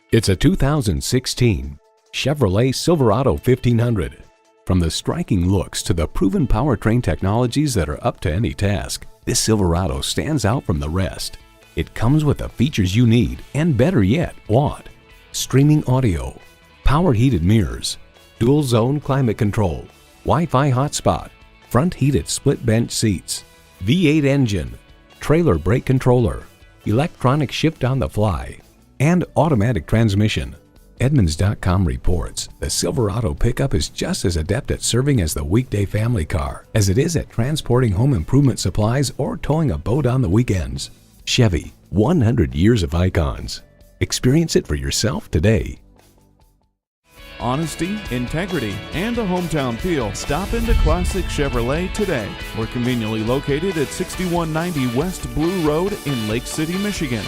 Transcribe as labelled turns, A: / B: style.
A: It's a 2016 Chevrolet Silverado 1500. From the striking looks to the proven powertrain technologies that are up to any task, this Silverado stands out from the rest. It comes with the features you need and, better yet, want. Streaming audio, power heated mirrors, dual zone climate control, Wi-Fi hotspot, front heated split bench seats, V8 engine, trailer brake controller, electronic shift on the fly, and automatic transmission. Edmunds.com reports the Silverado pickup is just as adept at serving as the weekday family car as it is at transporting home improvement supplies or towing a boat on the weekends. Chevy, 100 years of icons. Experience it for yourself today.
B: Honesty, integrity, and a hometown feel. Stop into Classic Chevrolet today. We're conveniently located at 6190 West Blue Road in Lake City, Michigan.